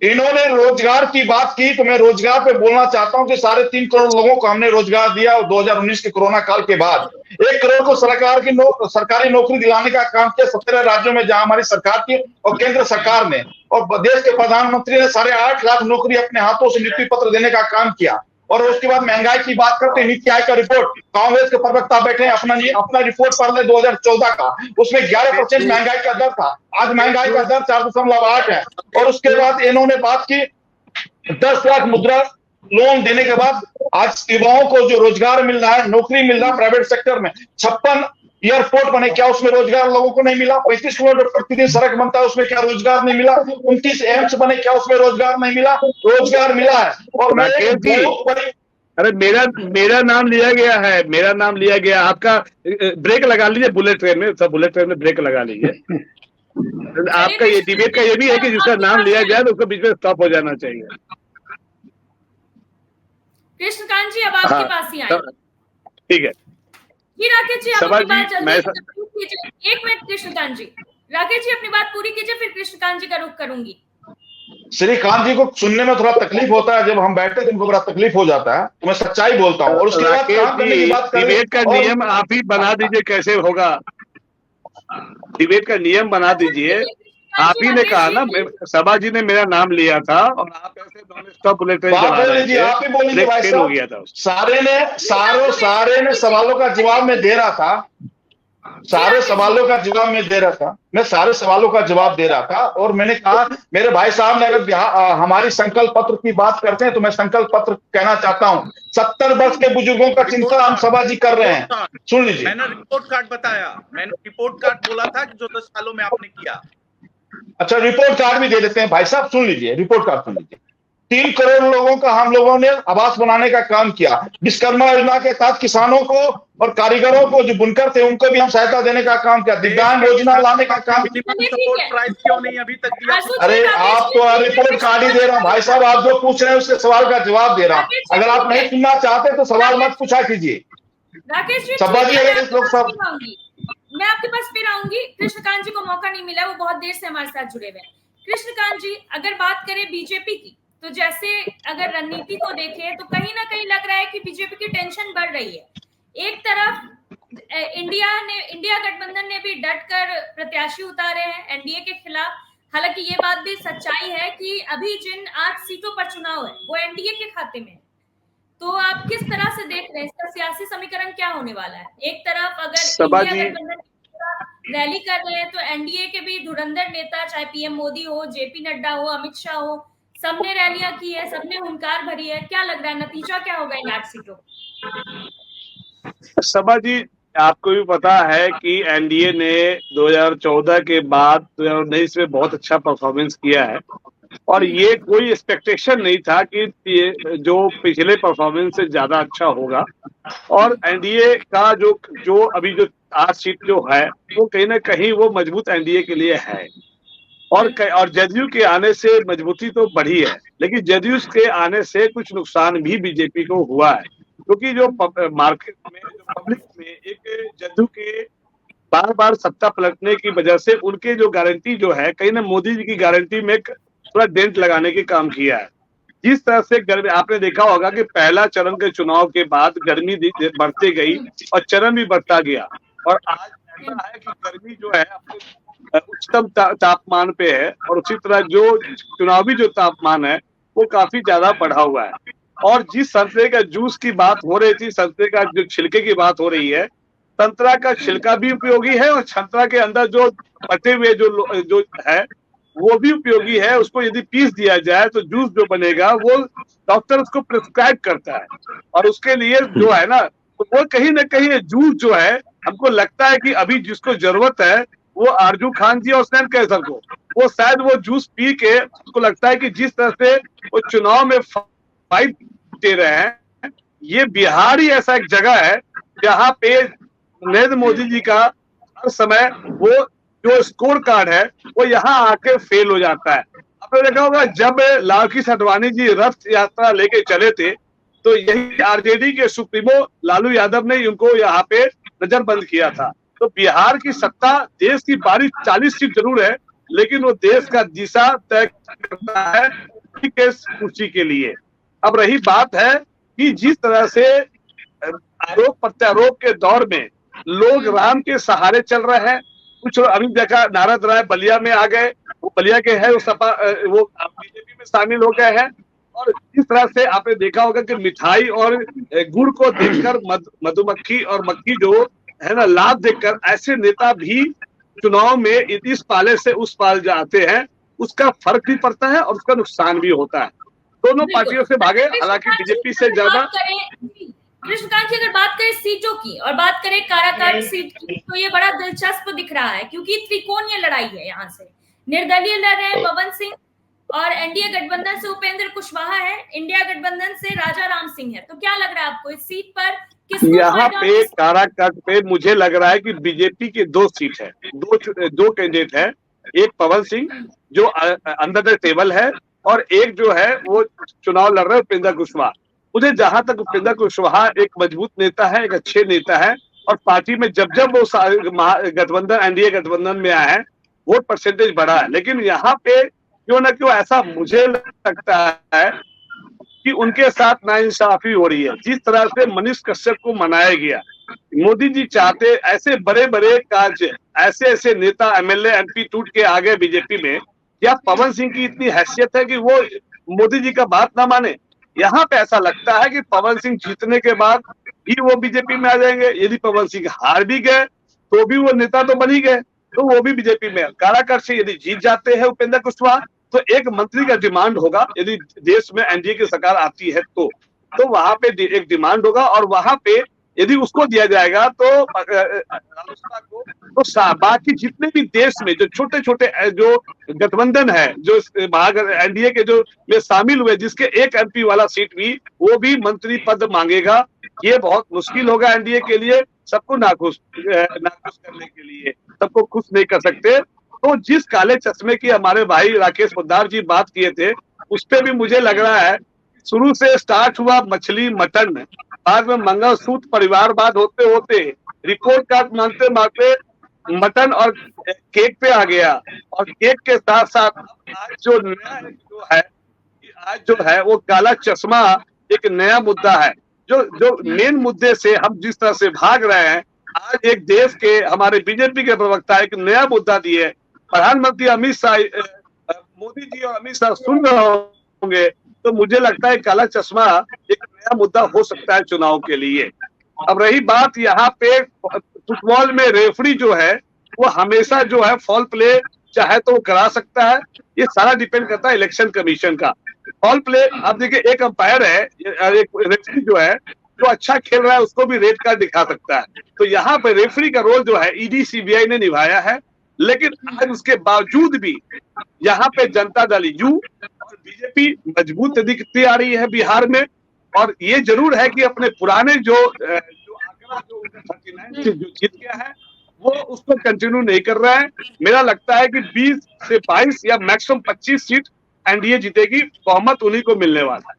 इन्होंने रोजगार की बात की तो मैं रोजगार पे बोलना चाहता हूं कि 3.5 करोड़ लोगों को हमने रोजगार दिया। और 2019 के कोरोना काल के बाद 1 करोड़ को सरकारी नौकरी दिलाने का काम किया 17 राज्यों में, जहां हमारी सरकार की और केंद्र सरकार ने, और देश के प्रधानमंत्री ने 8.5 लाख नौकरी अपने हाथों से नियुक्ति पत्र देने का काम किया। और उसके बाद महंगाई की बात करते हैं, नीति आयोग का रिपोर्ट, कांग्रेस के प्रवक्ता बैठे हैं, अपना रिपोर्ट पढ़ ले 2014 का, उसमें 11% महंगाई का दर था। आज महंगाई का दर 4.8 है। और उसके बाद इन्होंने बात की 10 लाख मुद्रा लोन देने के बाद आज युवाओं को जो रोजगार मिल रहा है, नौकरी मिल रहा है प्राइवेट सेक्टर में। 56 एयरपोर्ट बने, क्या उसमें रोजगार लोगों को नहीं मिला? 35 किलोमीटर प्रतिदिन सड़क बनता है, उसमें क्या रोजगार नहीं मिला? 29 एम्स बने, क्या उसमें रोजगार नहीं मिला? रोजगार मिला है। और मैं अरे मेरा नाम लिया गया है, मेरा नाम लिया गया। आपका ब्रेक लगा लीजिए, बुलेट ट्रेन में ब्रेक लगा लीजिए। आपका ये डिबेट का ये भी है कि जिसका नाम लिया जाए तो उसको बीच में स्टॉप हो जाना चाहिए। कृष्णकांत जी, अब आपके पास ही आए। ठीक है राकेश जी, आप अपनी बात जल्दी कीजिए। 1 मिनट कृष्णकांत जी, राकेश जी अपनी बात पूरी कीजिए, फिर कृष्णकांत जी का रुख करूंगी। श्रीकांत जी को सुनने में थोड़ा तकलीफ होता है, जब हम बैठते हैं तो उनको बड़ा तकलीफ हो जाता है, तो मैं सच्चाई बोलता हूँ। और उसके बाद काम करने की बात करें, डिबेट का नियम आप ही बना दीजिए, कैसे होगा? डिबेट का नियम बना दीजिए। आप ही ने कहा ना, सभा जी ने मेरा नाम लिया था और आप ऐसे नॉन स्टॉप बुलेट ट्रेन चला रहे थे। आप ही बोलिए भाई हो गया था। सारे ने सवालों का जवाब में दे रहा था। सारे सवालों का जवाब मैं दे रहा था। मैं सारे सवालों का जवाब दे रहा था। और मैंने कहा, मेरे भाई साहब ने अगर हमारी संकल्प पत्र की बात करते हैं तो मैं संकल्प पत्र कहना चाहता हूं। 70 वर्ष के बुजुर्गों का चिंता हम सभा जी कर रहे हैं। सुन लीजिए, मैंने रिपोर्ट कार्ड बताया, मैंने रिपोर्ट कार्ड बोला था कि जो 10 सालों में आपने किया। अच्छा, रिपोर्ट कार्ड भी दे देते हैं भाई साहब। सुन लीजिए, रिपोर्ट कार्ड सुन लीजिए। 3 करोड़ लोगों का हम लोगों ने आवास बनाने का काम किया। विश्वकर्मा योजना के तहत किसानों को और कारीगरों को, जो बुनकर थे, उनको भी हम सहायता देने का काम किया। दिव्यांग योजना लाने का काम। क्यों नहीं अभी तक दिया? अरे आप तो रिपोर्ट कार्ड ही दे रहा हूं भाई साहब। आप जो पूछ रहे हैं उसके सवाल का जवाब दे रहा हूं। अगर आप नहीं सुनना चाहते तो सवाल मत पूछा कीजिए। राकेश जी, सभा जी, अगर इस लोग सब मैं आपके पास फिर आऊंगी। कृष्णकांत जी को मौका नहीं मिला, वो बहुत देर से हमारे साथ जुड़े हुए हैं। कृष्णकांत जी, अगर बात करें बीजेपी की, तो जैसे अगर रणनीति को देखें तो कहीं ना कहीं लग रहा है कि बीजेपी की टेंशन बढ़ रही है। एक तरफ इंडिया गठबंधन ने भी डट कर प्रत्याशी उतारे हैं एनडीए के खिलाफ। हालांकि ये बात भी सच्चाई है कि अभी जिन 8 सीटों पर चुनाव है वो एनडीए के खाते में है। तो आप किस तरह से देख रहे हैं, इसका सियासी समीकरण क्या होने वाला है? एक तरफ अगर इंडिया गठबंधन रैली कर रहे हैं तो एनडीए के भी धुरंधर नेता, चाहे पीएम मोदी हो, जेपी नड्डा हो, अमित शाह हो, सबने रैलियां की है, सबने हुंकार भरी है। क्या लग रहा है, नतीजा क्या होगा इन 8 सीटों? सभा जी, आपको भी पता है कि एनडीए ने 2014 के बाद 2019 में बहुत अच्छा परफॉर्मेंस किया है और ये कोई एक्सपेक्टेशन नहीं था कि ये जो पिछले परफॉर्मेंस से ज्यादा अच्छा होगा। और एनडीए का जो अभी जो 8 सीट जो है वो कहीं ना कहीं वो मजबूत एनडीए के लिए है। और जदयू के आने से मजबूती तो बढ़ी है, लेकिन जदयू के आने से कुछ नुकसान भी बीजेपी को हुआ है, क्योंकि जो मार्केट में, जो पब्लिक में एक जदयू के बार बार सत्ता पलटने की वजह से उनके जो गारंटी जो है, कहीं ना मोदी जी की गारंटी में थोड़ा डेंट लगाने के काम किया है। जिस तरह से गर्मी, आपने देखा होगा कि पहला चरण के चुनाव के बाद गर्मी बढ़ती गई और चरण भी बढ़ता गया, और आज ऐसा है कि गर्मी जो है अपने उच्चतम तापमान पे है, और उसी तरह जो चुनावी जो तापमान है वो काफी ज्यादा बढ़ा हुआ है। और जिस संतरे का जूस की बात हो रही थी, संतरे का जो छिलके की बात हो रही है, संतरा का छिलका भी उपयोगी है और संतरा के अंदर जो बचे हुए जो है वो भी उपयोगी है। उसको यदि पीस दिया जाए तो जूस जो बनेगा वो डॉक्टर उसको प्रिस्क्राइब करता है, और उसके लिए जो है ना, तो वो कहीं ना कहीं जूस जो है, हमको लगता है कि अभी जिसको जरूरत है वो आरजू खान जी और स्नेह कैसर को, वो शायद वो जूस पी के उसको लगता है कि जिस तरह से वो चुनाव में फाइट दे रहे हैं, ये बिहार ही ऐसा एक जगह है जहाँ पे नरेंद्र मोदी जी का हर समय वो जो स्कोर कार्ड है वो यहाँ आके फेल हो जाता है। आपने देखा होगा जब लालकृष्ण आडवाणी जी रथ यात्रा लेके चले थे तो यही आरजेडी के सुप्रीमो लालू यादव ने उनको यहाँ पे नजरबंद किया था। तो बिहार की सत्ता, देश की 40 सीट जरूर है, लेकिन वो देश का दिशा तय करता है कुर्सी के लिए। अब रही बात है कि जिस तरह से आरोप प्रत्यारोप के दौर में लोग राम के सहारे चल रहे हैं, कुछ अभी देखा नारद राय बलिया में आ गए, वो बलिया के है, वो बीजेपी में शामिल हो गए हैं। और इस तरह से आपने देखा होगा कि मिठाई और गुड़ को देखकर मधुमक्खी और मक्खी जो है ना, लाभ देखकर ऐसे नेता भी चुनाव में इस पाले से उस पाल जाते हैं, उसका फर्क भी पड़ता है और उसका नुकसान भी होता है। दोनों पार्टियों से भागे, हालांकि बीजेपी से ज्यादा। कृष्णकांत जी, अगर बात करें सीटों की और बात करें काराकाट सीट की, तो ये बड़ा दिलचस्प दिख रहा है, क्योंकि त्रिकोणीय लड़ाई है। यहाँ से निर्दलीय लड़ रहे हैं पवन सिंह, और एनडीए गठबंधन से उपेंद्र कुशवाहा है, इंडिया गठबंधन से राजा राम सिंह है। तो क्या लग रहा है आपको इस सीट पर? यहाँ पे काराकाट पे मुझे लग रहा है कि बीजेपी के 2 सीट है, दो कैंडिडेट है। एक पवन सिंह जो अंडर द टेबल है, और एक जो है वो चुनाव लड़ रहे हैं उपेंद्र कुशवाहा। मुझे जहां तक उपेंद्र कुशवाहा एक मजबूत नेता है, एक अच्छे नेता है, और पार्टी में जब वो गठबंधन एनडीए गठबंधन में आए हैं वोट परसेंटेज बढ़ा है। लेकिन यहाँ पे क्यों ना क्यों ऐसा मुझे लगता है कि उनके साथ नाइंसाफी हो रही है। जिस तरह से मनीष कश्यप को मनाया गया, मोदी जी चाहते ऐसे बड़े बड़े कार्य, ऐसे नेता एमएलए एमपी टूट के आ गए बीजेपी में। क्या पवन सिंह की इतनी हैसियत है कि वो मोदी जी का बात ना माने? यहाँ पे ऐसा लगता है कि पवन सिंह जीतने के बाद भी वो बीजेपी में आ जाएंगे। यदि पवन सिंह हार भी गए तो भी वो नेता तो बन ही गए, तो वो भी बीजेपी में। काराकाट से यदि जीत जाते हैं उपेंद्र कुशवाहा तो एक मंत्री का डिमांड होगा, यदि देश में एनडीए की सरकार आती है तो वहां पे एक डिमांड होगा, और वहां पे यदि उसको दिया जाएगा तो रालोसपा को, तो बाकी जितने भी देश में जो छोटे छोटे जो गठबंधन है, जो एनडीए के जो में शामिल हुए, जिसके एक एमपी वाला सीट भी, वो भी मंत्री पद मांगेगा। ये बहुत मुश्किल होगा एनडीए के लिए, सबको नाखुश करने के लिए, सबको खुश नहीं कर सकते। तो जिस काले चश्मे की हमारे भाई राकेश पोद्दार जी बात किए थे, उस पे भी मुझे लग रहा है शुरू से स्टार्ट हुआ मछली मटन, बाद में मंगलसूत्र परिवारवाद होते होते रिपोर्ट कार्ड मांगते मांगते मटन और केक पे आ गया, और केक के साथ साथ आज जो है वो काला चश्मा एक नया मुद्दा है। जो मेन मुद्दे से हम जिस तरह से भाग रहे हैं, आज एक देश के हमारे बीजेपी के प्रवक्ता एक नया मुद्दा दिए। प्रधानमंत्री अमित शाह, मोदी जी और अमित शाह सुन रहे होंगे, तो मुझे लगता है काला चश्मा एक नया मुद्दा हो सकता है चुनाव के लिए। अब रही बात यहाँ पे फुटबॉल में रेफरी जो है वो हमेशा जो है फॉल प्ले चाहे तो वो करा सकता है, ये सारा डिपेंड करता है इलेक्शन कमीशन का। फॉल प्ले आप देखिए, एक अंपायर है, एक रेफरी जो है जो अच्छा खेल रहा है उसको भी रेड कार्ड दिखा सकता है। तो यहाँ पे रेफरी का रोल जो है ईडी सीबीआई ने निभाया है, लेकिन आज उसके बावजूद भी यहाँ पे जनता दल यू और बीजेपी मजबूत दिखती आ रही है बिहार में। और ये जरूर है कि अपने पुराने जो आंकड़ा जो 39 से जो जीत गया है वो उसको कंटिन्यू नहीं कर रहा है। मेरा लगता है कि 20 से 22 या मैक्सिमम 25 सीट एनडीए जीतेगी, बहुमत उन्हीं को मिलने वाला है।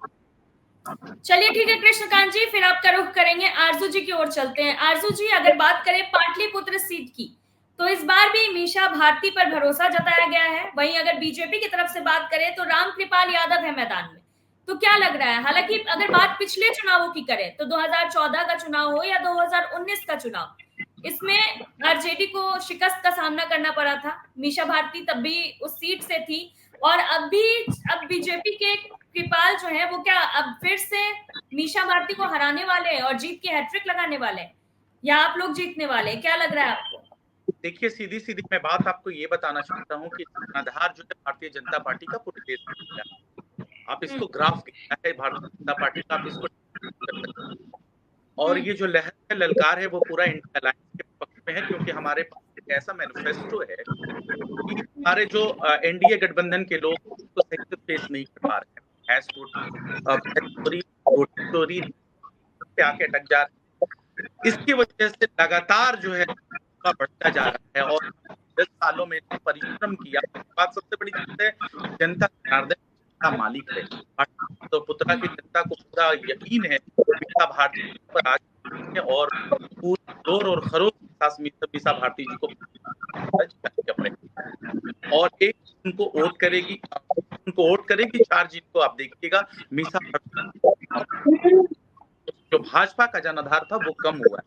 चलिए ठीक है कृष्णकांत जी, फिर आपका रुख करेंगे आरजू जी की ओर चलते हैं। आरजू जी, अगर बात करें पाटलिपुत्र सीट की, तो इस बार भी मीशा भारती पर भरोसा जताया गया है। वहीं अगर बीजेपी की तरफ से बात करें तो रामकृपाल यादव है मैदान में, तो क्या लग रहा है? हालांकि अगर बात पिछले चुनावों की करें तो 2014 का चुनाव हो या 2019 का चुनाव, इसमें आरजेडी को शिकस्त का सामना करना पड़ा था। मीशा भारती तब भी उस सीट से थी, और अब बीजेपी के कृपाल जो है वो क्या अब फिर से मीशा भारती को हराने वाले हैं और जीत की हैट्रिक लगाने वाले हैं, या आप लोग जीतने वाले हैं? क्या लग रहा है आपको? देखिए, सीधी सीधी मैं बात आपको ये बताना चाहता हूँ कि आधार जो है भारतीय जनता पार्टी का पूरे देश में, आप इसको ग्राफ है भारतीय जनता पार्टी का, आप इसको, और ये जो लहर है, ललकार है, वो पूरा इंडिया अलायंस के पक्ष में है, क्योंकि हमारे पास एक ऐसा मैनिफेस्टो है कि हमारे जो एनडीए गठबंधन के लोग उसको सही से फेस नहीं कर पा रहे हैं, पे आके अटक जा रहे हैं। इसकी वजह से लगातार जो है बढ़ता जा रहा है, और 10 सालों में परिश्रम किया। बात सबसे बड़ी चीज है, जनता जनार्दन का मालिक है, तो पुत्रा की जनता को पूरा यकीन है मीशा भारती पर आज, और पूरे जोर और खरोश के साथ मीशा भारती जी को अपने, और एक उनको वोट करेगी, 4 जीत को आप देखिएगा। मीशा भारती जो भाजपा का जनाधार था वो कम हुआ है,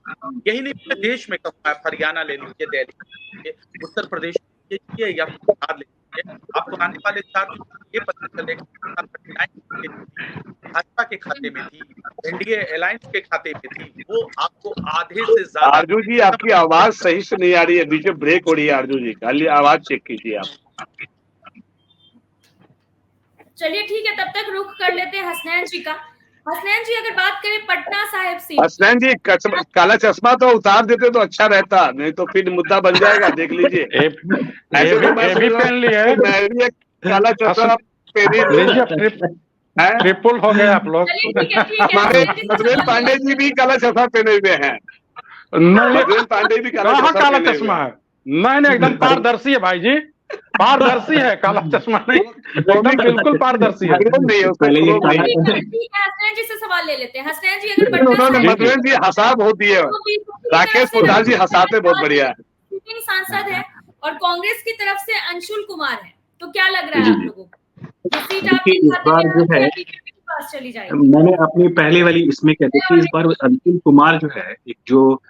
यही नहीं पूरे देश में कम हुआ है। हरियाणा ले लीजिए, दिल्ली, उत्तर प्रदेश या बिहार ले लीजिए, आपको आने वाले 4 ये पता चलेगा भाजपा के खाते में थी, एनडीए अलायंस के खाते में थी, वो आपको आधे से ज्यादा। आरजू जी, आपकी आवाज सही से नहीं आ रही है, बीच में ब्रेक हो रही है। आरजू जी, खाली आवाज चेक कीजिए आप। चलिए ठीक है, तब तक रुख कर लेते हैं हसनैन जी का। हसनैन जी, अगर बात करें पटना साहिब सीट, हसनैन जी काला चश्मा तो उतार देते तो अच्छा रहता, नहीं तो फिर मुद्दा बन जाएगा। देख लीजिए, ऐसे तो मैं भी पहन लिया है, मैं भी एक काला चश्मा ट्रिपल हो गए आप लोग। हमारे मधुरेन्द्र पांडे जी भी काला चश्मा पहने हुए हैं। मधुरेन्द्र पांडे भी काला चश्मा है। नहीं, एकदम पारदर्शी है भाई जी, पारदर्शी है, काला चश्मा नहीं, एकदम बिल्कुल पारदर्शी है। हसनैन जी से सवाल ले लेते हैं। हसनैन जी, अगर उन्होंने मधुरेन्द्र जी हंसा बहुत दिए, राकेश पोदार जी हंसाते बहुत बढ़िया है। सांसद है और कांग्रेस की तरफ से अंशुल कुमार है, तो क्या लग रहा है आप लोगों को? इस बार जो है, चली जाएगी। मैंने अपनी पहले वाली इसमें कहते कि इस बार अंशुल कुमार जो है एक जो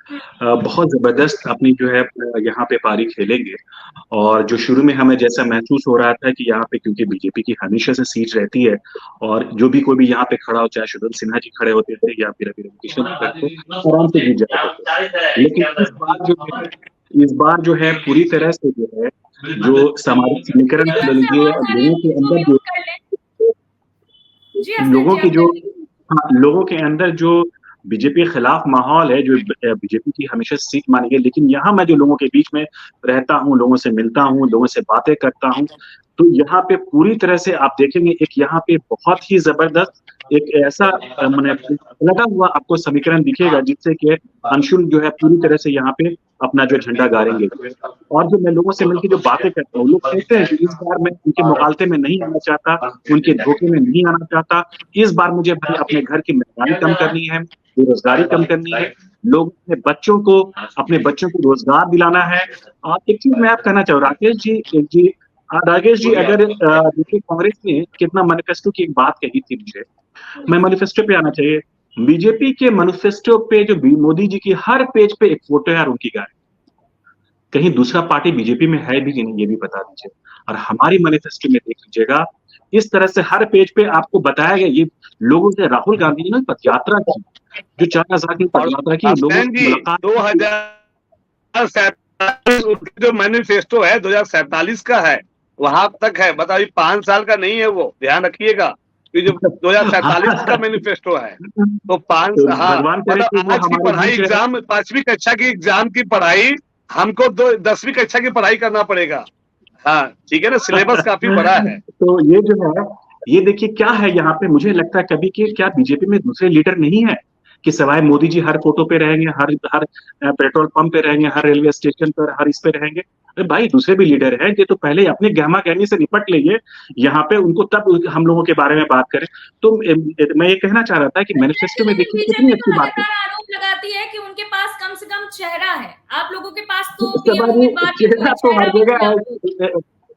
बहुत जबरदस्त अपनी जो है यहाँ पे पारी खेलेंगे। और जो शुरू में हमें जैसा महसूस हो रहा था कि यहाँ पे क्योंकि बीजेपी की हमेशा से सीट रहती है, और जो भी कोई भी यहाँ पे खड़ा हो, चाहे शुभम सिन्हा जी खड़े होते थे या फिर किशन आराम से जीत जाते थे। लेकिन इस बार जो है पूरी तरह से जो है जो सामाजिक समीकरण लोगों के अंदर जो बीजेपी के खिलाफ माहौल है, जो बीजेपी की हमेशा सीट मानी है, लेकिन यहाँ मैं जो लोगों के बीच में रहता हूँ, लोगों से मिलता हूँ, लोगों से बातें करता हूँ, तो यहाँ पे पूरी तरह से आप देखेंगे एक यहाँ पे बहुत ही जबरदस्त एक ऐसा लगा हुआ आपको समीकरण दिखेगा जिससे कि अंशुल जो है पूरी तरह से यहाँ पे अपना जो झंडा गाड़ेंगे। और जो मैं लोगों से मिलकर जो बातें करता हूँ, लोग कहते हैं कि इस बार मैं उनके मुकालते में नहीं आना चाहता, उनके धोखे में नहीं आना चाहता, इस बार मुझे भाई अपने घर की मेहमानी कम करनी है, बेरोजगारी कम करनी है, लोगों के अपने बच्चों को रोजगार दिलाना है। और एक चीज मैं आप कहना चाहूँ राकेश जी, अगर देखिए कांग्रेस ने कितना मैनिफेस्टो की एक बात कही थी मुझे, मैं मैनिफेस्टो पे आना चाहिए। बीजेपी के मैनिफेस्टो पे जो मोदी जी की हर पेज पे एक फोटो है और उनकी गाड़ी। कहीं दूसरा पार्टी बीजेपी में है भी कि नहीं ये भी बता दीजिए। और हमारी मैनिफेस्टो में देख लीजिएगा, इस तरह से हर पेज पे आपको बताया गया, ये लोगों से राहुल गांधी जी ने पदयात्रा की, जो 4,000 की पदयात्रा की, लोगों से मुलाकात 2047 जो मैनिफेस्टो है 2047 का है, वहां तक है। बताइए 5 साल का नहीं है वो, ध्यान रखिएगा। ये जो 2047 का मैनिफेस्टो है तो 5 भगवान करे कि वो आज की हमारे पढ़ाई, बीच रहे। एग्जाम 5वीं कक्षा की एग्जाम की पढ़ाई हमको 10वीं कक्षा की पढ़ाई करना पड़ेगा। हाँ ठीक है ना, सिलेबस काफी बड़ा है। तो ये जो है, ये देखिए क्या है यहाँ पे, मुझे लगता है कभी कि क्या बीजेपी में दूसरे लीडर नहीं है कि सवाए मोदी जी हर फोटो पे रहेंगे, हर पेट्रोल पंप पे रहेंगे, हर रेलवे स्टेशन पर, हर इस पे रहेंगे। अरे भाई दूसरे भी लीडर हैं, ये तो पहले अपने गहमा गहमी से निपट लेंगे यहाँ पे, उनको तब हम लोगों के बारे में बात करें। तो मैं ये कहना चाह रहा था कि मैनिफेस्टो में देखिए कितनी अच्छी बात है। आरोप लगाती है कि उनके पास कम से कम चेहरा है, आप लोगों के पास तो चेहरा तो हर जगह है।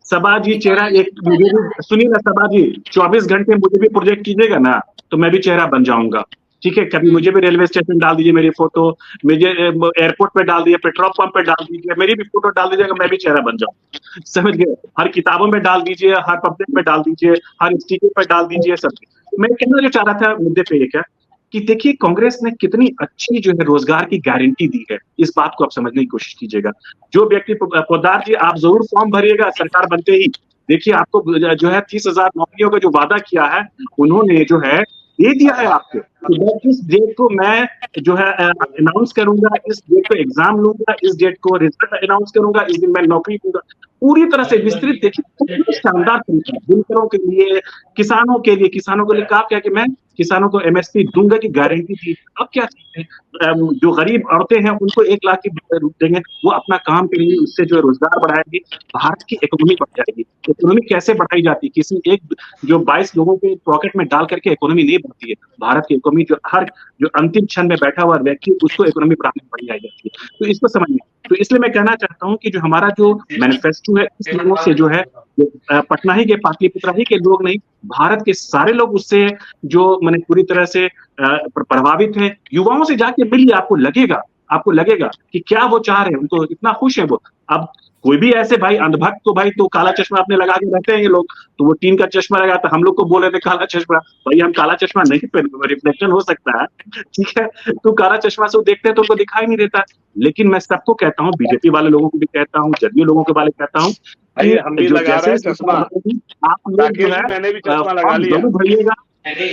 सबा जी चेहरा एक, मुझे भी सुनिए ना सबा जी, 24 घंटे मुझे भी प्रोजेक्ट कीजिएगा ना तो मैं भी चेहरा बन जाऊंगा। ठीक है, कभी मुझे भी रेलवे स्टेशन डाल दीजिए मेरी फोटो, मुझे एयरपोर्ट पे डाल दीजिए, पेट्रोल पंप पे डाल दीजिए, मेरी भी फोटो डाल दीजिएगा, मैं भी चेहरा बन जाऊँ। समझ गए? हर किताबों में डाल दीजिए, हर पब्लिक में डाल दीजिए, हर स्टिकर पे डाल दीजिए, सब। मैं कहना जो चाह रहा था मुद्दे पे ये क्या कि देखिए कांग्रेस ने कितनी अच्छी जो है रोजगार की गारंटी दी है, इस बात को आप समझने की कोशिश कीजिएगा। जो व्यक्ति, पोद्दार जी आप जरूर फॉर्म भरिएगा सरकार बनते ही, देखिए आपको जो है 30,000 नौकरियों का जो वादा किया है उन्होंने जो है दे दिया है आपको। तो इस डेट को मैं जो है अनाउंस करूंगा, इस डेट को एग्जाम लूंगा, इस डेट को रिजल्ट अनाउंस करूंगा, इस दिन मैं नौकरी दूंगा, पूरी तरह से विस्तृत। देखिए कितनी शानदार तरीका, बुनकरों के लिए, किसानों के लिए कहा क्या कि मैं किसानों को एमएसपी दूंगा की गारंटी थी। अब क्या चाहिए, जो गरीब औरतें हैं उनको 1 लाख की देंगे, वो अपना काम करेंगे, उससे जो है रोजगार बढ़ाएंगे, भारत की इकोनॉमी बढ़ जाएगी। इकोनॉमी कैसे बढ़ाई जाती है, किसी एक जो 22 लोगों के पॉकेट में डाल करके इकोनॉमी नहीं बढ़ती है। भारत की इकोनॉमी जो अंतिम क्षण में बैठा हुआ व्यक्ति, उसको इकोनॉमी बढ़ाने बढ़ाई जाती है। तो इसको समझिए। तो इसलिए मैं कहना चाहता हूं कि जो हमारा जो मैनिफेस्टो है, इस लोगों से जो है, पटना ही के, पाटलिपुत्रा ही के लोग नहीं, भारत के सारे लोग उससे जो मैंने पूरी तरह से प्रभावित है। युवाओं से जाके मिलिए, आपको लगेगा कि क्या वो चाह रहे हैं, उनको इतना खुश है वो। अब कोई भी ऐसे भाई अंधभक्त तो भाई तो काला चश्मा अपने लगा के रहते हैं ये लोग, तो वो टीन का चश्मा लगा, तो हम लोग को बोले थे काला चश्मा, भाई हम काला चश्मा नहीं पहने, रिफ्लेक्शन हो सकता है, ठीक है। तो काला चश्मा से देखते हैं तो उनको दिखाई नहीं देता। लेकिन मैं सबको कहता हूँ, बीजेपी वाले लोगों को भी कहता हूँ, जदयू लोगों के बारे कहता हूँ, हम भी लगा रहे हैं चश्मा, आप लोग जो है मैंने भी चश्मा लगा लिया, जरूर भरिएगा,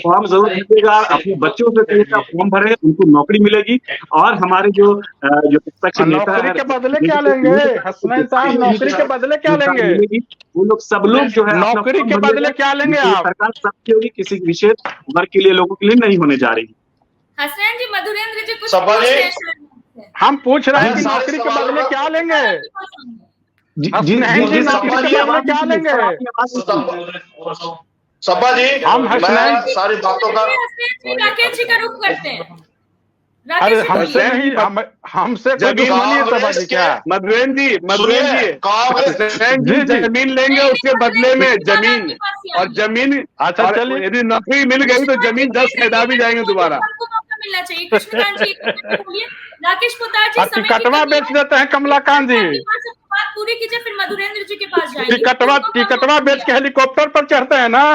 फॉर्म जरूर भरिएगा, अपने बच्चों से कहिएगा फॉर्म भरे, उनको नौकरी मिलेगी। और हमारे जो विपक्ष नेता है, नौकरी के बदले क्या लेंगे हसनैन साहब, नौकरी के बदले क्या लेंगे? वो लोग सब लोग जो है नौकरी के बदले क्या लेंगे आप? सरकार सबकी होगी, किसी विशेष वर्ग के लिए, लोगों के लिए नहीं होने जा रही। हसनैन जी, मधुरेंद्र जी कुछ हम पूछ रहे हैं कि नौकरी के बदले क्या लेंगे? नौकरी के बदले क्या लेंगे? सब्बा जी, हम हसनैन सारी बातों का राकेश जी का रुख करते हैं। अरे हमसे नहीं, हमसे कोई दुश्मनी है सब्बा जी क्या? मधुरेंद्र जी कांग्रेस जमीन लेंगे उसके बदले में, जमीन और जमीन। अच्छा चलिए, यदि नौकरी मिल गई तो जमीन 10 खरीदा भी जाएंगे दोबारा। मिलना चाहिए। कृष्णकांत जी राकेश पोद्दार जी, टिकटवा बेच देते हैं कमलाकांत जी, बात पूरी कीजिए, फिर मधुरेंद्र जी के पास जाएंगे। टिकटवा बेच के हेलीकॉप्टर पर चढ़ते हैं ना,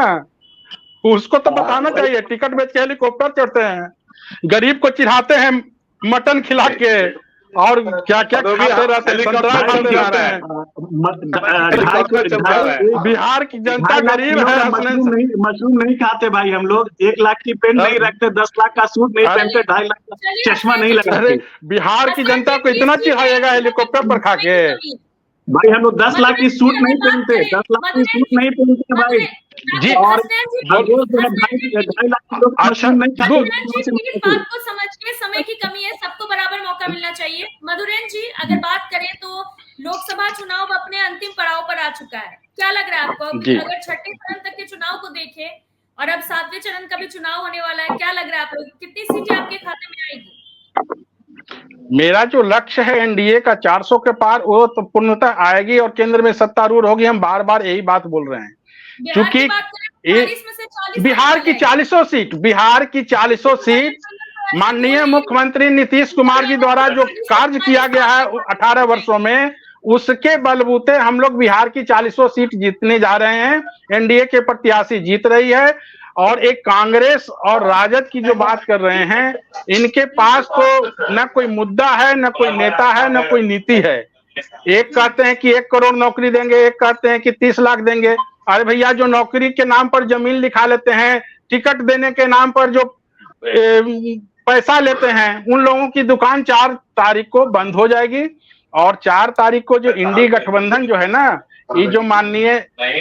उसको तो बताना चाहिए। टिकट बेच के हेलीकॉप्टर चढ़ते हैं, गरीब को चिढ़ाते हैं मटन खिला के, और क्या क्या खाते रहते हैं। बिहार की जनता गरीब है, मशरूम नहीं खाते भाई हम लोग, 1 लाख की पेन नहीं रखते, 10 लाख का सूट नहीं पहनते, 2.5 लाख का चश्मा नहीं लगाते। बिहार की जनता को इतना चिढ़ाएगा हेलीकॉप्टर पर खा के? भाई हम लोग 10 लाख की सूट नहीं पहनते, 10 लाख की सूट नहीं पहनते भाई जी। और 2.5 लाख की लोग मशरूम नहीं खाते। बात को समझिए, समय की कमी है, सबको बराबर मौका मिलना चाहिए। मधुरेंद्र जी, अगर बात करें तो लोकसभा चुनाव अपने अंतिम पड़ाव पर आ चुका है, क्या लग रहा है आपको? अगर छठे चरण तक के चुनाव को देखें और अब 7वें चरण का भी चुनाव होने वाला है, क्या लग रहा है आप लोग कितनी सीटें आपके खाते में आएगी? मेरा जो लक्ष्य है एनडीए का 400 के पार, वो तो पूर्णतः आएगी और केंद्र में सत्तारूढ़ होगी। हम बार बार यही बात बोल रहे हैं, क्योंकि बिहार की 40 सीट, बिहार की 40 सीट माननीय मुख्यमंत्री नीतीश कुमार जी द्वारा जो कार्य किया गया है 18 वर्षों में, उसके बलबूते हम लोग बिहार की 40 सीट जीतने जा रहे हैं। एनडीए के प्रत्याशी जीत रही है। और एक कांग्रेस और राजद की जो बात कर रहे हैं, इनके पास तो न कोई मुद्दा है, न कोई नेता है, न कोई नीति है। एक कहते हैं कि 1 करोड़ नौकरी देंगे, एक कहते हैं कि 30 लाख देंगे। अरे भैया, जो नौकरी के नाम पर जमीन लिखा लेते हैं, टिकट देने के नाम पर जो पैसा लेते हैं, उन लोगों की दुकान 4 तारीख को बंद हो जाएगी। और 4 तारीख को जो इंडी गठबंधन जो है ना, ये जो माननीय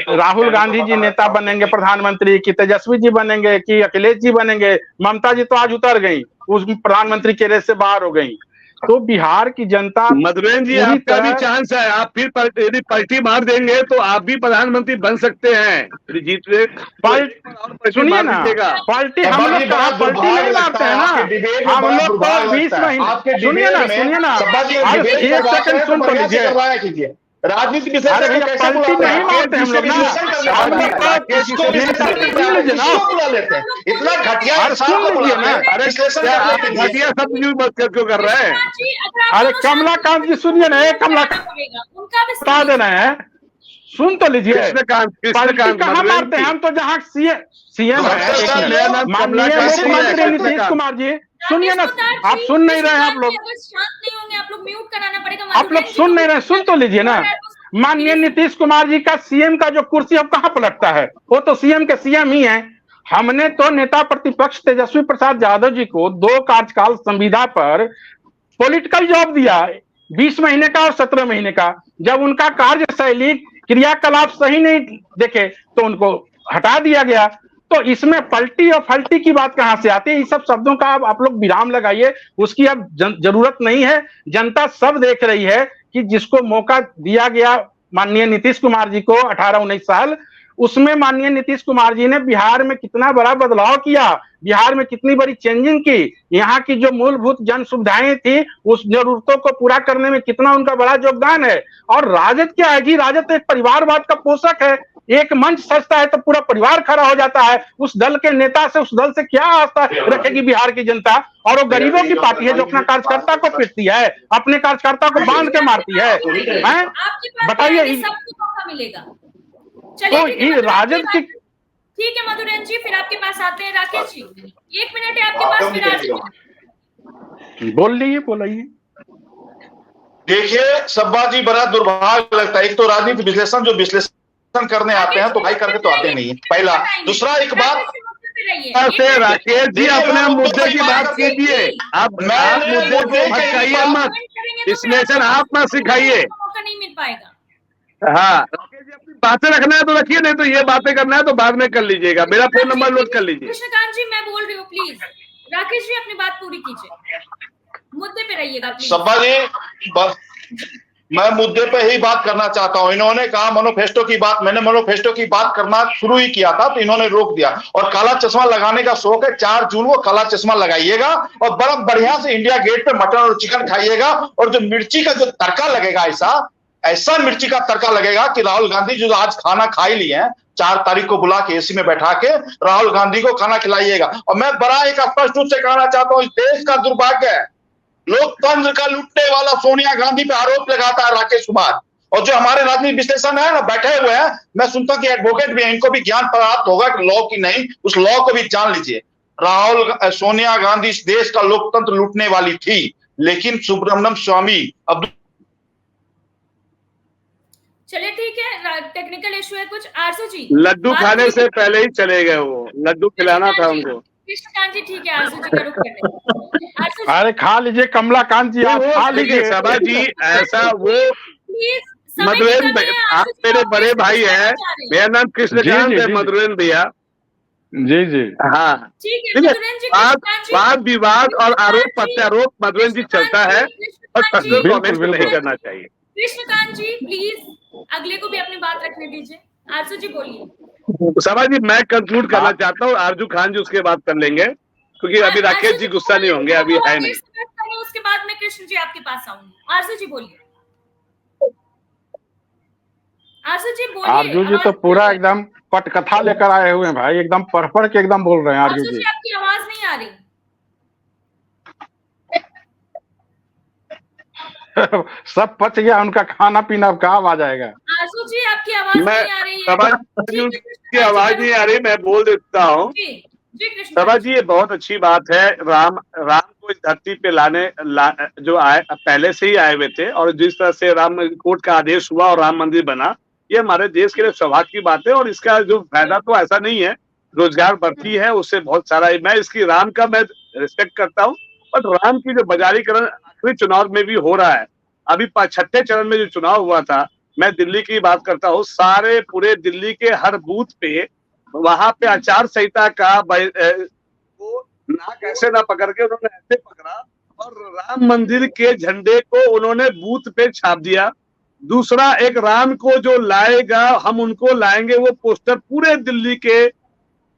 राहुल गांधी जी नेता बनेंगे प्रधानमंत्री, कि तेजस्वी जी बनेंगे, कि अखिलेश जी बनेंगे, ममता जी तो आज उतर गई, उस प्रधानमंत्री के रेस से बाहर हो गई। तो बिहार की जनता, मधुरेन्द्र जी, आपका भी चांस है। आप फिर यदि पलटी मार देंगे तो आप भी प्रधानमंत्री बन सकते हैं। जीत सुनिए ना, पलटी हम लोग पलटी नहीं मारते हैं ना, हम लोग तो 20 महीने, सुनिए ना, 1 सेकंड सुन तो लीजिए। राजनीति पलटी नहीं मारते हम लोग ना, हम बुला लेते हैं। इतना घटिया घटिया सब क्यों कर रहे हैं? अरे कमलाकांत जी सुनिए ना, बता देना है, सुन तो लीजिए। पलटी कहाँ मारते हैं हम तो, जहाँ सीएम है माननीय मुख्यमंत्री नीतीश कुमार जी। सुनिए ना, आप सुन नहीं रहे हैं, आप लोग म्यूट कराना पड़ेगा। आप लोग सुन नहीं रहे, सुन तो लीजिए ना। माननीय नीतीश कुमार जी का सीएम का जो कुर्सी अब कहाँ पलटता है, वो तो सीएम के सीएम ही हैं। हमने तो नेता प्रतिपक्ष तेजस्वी प्रसाद यादव जी को 2 कार्यकाल संविदा पर पॉलिटिकल जॉब दिया, 20 महीने का और 17 महीने का। जब उनका कार्यशैली क्रियाकलाप सही नहीं देखे तो उनको हटा दिया गया। तो इसमें पलटी और फल्टी की बात कहां से आती है? इस सब शब्दों का आप लोग विराम लगाइए, उसकी अब जरूरत नहीं है। जनता सब देख रही है कि जिसको मौका दिया गया माननीय नीतीश कुमार जी को 18-19 साल, उसमें माननीय नीतीश कुमार जी ने बिहार में कितना बड़ा बदलाव किया, बिहार में कितनी बड़ी चेंजिंग की, यहाँ की जो मूलभूत जन सुविधाएं थी उस जरूरतों को पूरा करने में कितना उनका बड़ा योगदान है। और राजद क्या है जी, राजद एक परिवारवाद का पोषक है। एक मंच सजता है तो पूरा परिवार खड़ा हो जाता है। उस दल के नेता से, उस दल से क्या आस्था रखेगी बिहार की जनता? और वो गरीबों की पार्टी है जो अपना कार्यकर्ता को पीटती है, अपने कार्यकर्ता को बांध के मारती है। बताइए, तो ये राजद की। ठीक है मधुरेन्द्र जी, फिर आपके पास आते हैं। राकेश जी 1 मिनट है आपके पास, फिर बोलिए। देखिए सब्बा जी, बड़ा दुर्भाग्य लगता है। एक तो राजनीति विश्लेषण जो विश्लेषण करने आते हैं तो भाई करके तो आते नहीं है, पहला। दूसरा, एक बात राकेश जी, अपने मुद्दे की बात कीजिए। अब मुद्दे को भटकाइए मत, विश्लेषण आप मत सिखाइए। नहीं मिल पाएगा। हाँ, राकेश जी, अपनी बातें रखना है तो रखिए, नहीं तो ये बातें करना है तो बाद में कर लीजिएगा। मेरा फोन नंबर नोट कर लीजिए। कृष्णकांत जी, मैं बोल रही हूँ, प्लीज राकेश जी अपनी बात पूरी कीजिए, मुद्दे पे रहिएगा प्लीज। सब्बा जी, मैं मुद्दे पे ही बात करना चाहता हूं। इन्होंने कहा मैनिफेस्टो की बात, मैंने मैनिफेस्टो की बात करना शुरू ही किया था तो इन्होंने रोक दिया। और काला चश्मा लगाने का शौक है, 4 जून को काला चश्मा लगाइएगा और बड़ा बढ़िया से इंडिया गेट पे मटन और चिकन खाइएगा। और जो मिर्ची का जो तड़का लगेगा, ऐसा मिर्ची का तड़का लगेगा कि राहुल गांधी जो आज खाना खा ही लिए हैं, 4 तारीख को बुला के एसी में बैठा के राहुल गांधी को खाना खिलाइएगा। और मैं बड़ा एक स्पष्ट रूप से कहना चाहता हूँ, इस देश का दुर्भाग्य है, लोकतंत्र का लुटने वाला सोनिया गांधी पे आरोप लगाता है राकेश कुमार। और जो हमारे राजनीतिक विश्लेषण है ना, बैठे हुए हैं, मैं सुनता कि एडवोकेट भी है, इनको भी ज्ञान प्राप्त होगा कि लॉ की नहीं, उस लॉ को भी जान लीजिए। सोनिया गांधी इस देश का लोकतंत्र लूटने वाली थी, लेकिन सुब्रमण्यम स्वामी अब। चलिए ठीक है, टेक्निकल इशू है कुछ। आरसू जी, लड्डू खाने से पहले ही चले गए, वो लड्डू खिलाना था उनको। कृष्णकांत जी ठीक है, आरसू जी का रुख करने। अरे खा लीजिए कमलाकांत जी, आप खा लीजिए। सभा जी, ऐसा वो मधुरेन्द्र, आप मेरे बड़े भाई हैं, मेरा नाम कृष्णकांत है मधुरेन्द्र भैया। जी हाँ, ठीक है। वाद विवाद और आरोप प्रत्यारोप मधुरेन्द्र जी चलता है और पर्सनल कमेंट नहीं करना चाहिए। कृष्णकांत जी प्लीज अगले को भी अपनी बात रखने दीजिए। आरजू जी बोलिए। सभा जी मैं कंक्लूड करना हाँ। चाहता हूँ, आरजू खान जी उसके बाद कर लेंगे, क्योंकि अभी राकेश आरजू जी जी गुस्सा नहीं होंगे, अभी है नहीं। उसके बाद में कृष्ण जी आपके पास आऊंगी। आरजू जी बोलिए। आरजू जी बोलिए, आरजू जी आवाज तो नहीं आ पूरा रही है। एकदम पटकथा लेकर आए हुए हैं भाई, एकदम पढ़ पढ़ के एकदम बोल रहे हैं आरजू आरजू जी। जी आपकी आवाज नहीं आ रही। सब पच गया उनका खाना पीना, अब कहाँ आ जाएगा। आरजू जी आपकी आवाज मैं नहीं आ रही है। सभा जी ठीक है उनकी कृष्ण जी, आवाज नहीं आ रही, मैं बोल देता हूँ। जी जी कृष्ण सभा जी। जी ये बहुत अच्छी बात है, राम को इस धरती पे जो आए पहले से ही आए हुए थे, और जिस तरह से राम कोर्ट का आदेश हुआ और राम मंदिर बना, ये हमारे देश के लिए सौभाग्य की बात है। और इसका जो फायदा तो ऐसा नहीं है, रोजगार बढ़ती है उससे बहुत सारा। मैं इसकी राम का मैं रिस्पेक्ट करता हूँ, बट राम की जो बाजारीकरण आखिरी चुनाव में भी हो रहा है, अभी 6ठे चरण में जो चुनाव हुआ था, मैं दिल्ली की बात करता हूँ, सारे पूरे दिल्ली के हर बूथ पे वहां पे आचार संहिता का वो नाक ऐसे ना पकड़ के उन्होंने ऐसे पकड़ा और राम मंदिर के झंडे को उन्होंने बूथ पे छाप दिया। दूसरा, एक राम को जो लाएगा हम उनको लाएंगे, वो पोस्टर पूरे दिल्ली के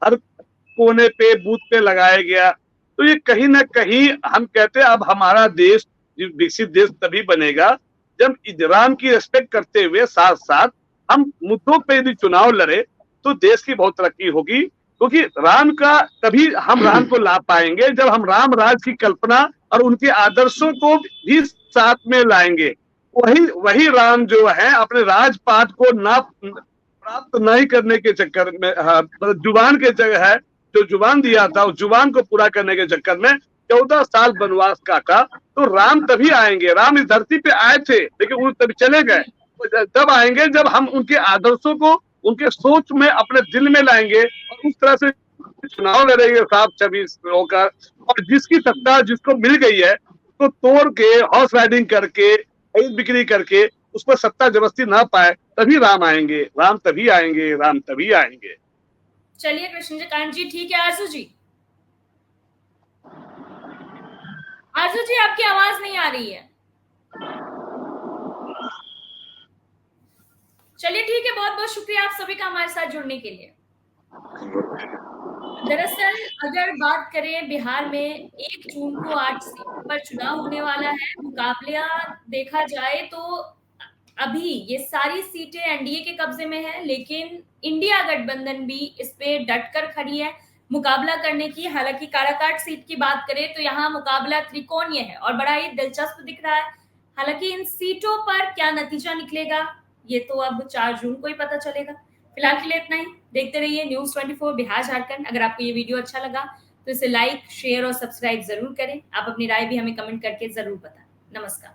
हर कोने पे बूथ पे लगाया गया। तो ये कहीं ना कहीं हम कहते हैं अब हमारा देश विकसित देश तभी बनेगा जब राम की रिस्पेक्ट करते हुए साथ साथ हम मुद्दों पे यदि चुनाव लड़े तो देश की बहुत तरक्की होगी। क्योंकि राम का तभी हम राम को ला पाएंगे जब हम राम राज की कल्पना और उनके आदर्शों को भी साथ में लाएंगे। वही राम जो है अपने राजपाट को ना प्राप्त नहीं करने के चक्कर में, जुबान के जगह है जो जुबान दिया था उस जुबान को पूरा करने के चक्कर में 14 साल वनवास काटा। तो राम तभी आएंगे, राम इस धरती पे आए थे लेकिन वो तभी चले गए, तब आएंगे जब हम उनके आदर्शों को उनके सोच में अपने दिल में लाएंगे और उस तरह से चुनाव लड़ेंगे साफ छवि होकर। और जिसकी सत्ता जिसको मिल गई है उसको तोड़ के हॉर्स राइडिंग करके खरीद बिक्री करके उस पर सत्ता जबरदस्ती ना पाए, तभी राम आएंगे, राम तभी आएंगे, राम तभी आएंगे। चलिए कृष्ण जी, कांत जी ठीक है। आरजू जी, आरजू जी आपकी आवाज नहीं आ रही है। चलिए ठीक है, बहुत बहुत शुक्रिया आप सभी का हमारे साथ जुड़ने के लिए। दरअसल अगर बात करें बिहार में 1 जून को 8 सीटों पर चुनाव होने वाला है। मुकाबला देखा जाए तो अभी ये सारी सीटें एनडीए के कब्जे में है, लेकिन इंडिया गठबंधन भी इस पे डटकर खड़ी है मुकाबला करने की। हालांकि काराकाट सीट की बात करें तो यहाँ मुकाबला त्रिकोणीय है और बड़ा ही दिलचस्प दिख रहा है। हालांकि इन सीटों पर क्या नतीजा निकलेगा ये तो अब 4 जून को ही पता चलेगा। फिलहाल के लिए इतना ही। देखते रहिए न्यूज़ 24 बिहार झारखंड। अगर आपको ये वीडियो अच्छा लगा तो इसे लाइक, शेयर और सब्सक्राइब जरूर करें। आप अपनी राय भी हमें कमेंट करके जरूर बताएं। नमस्कार।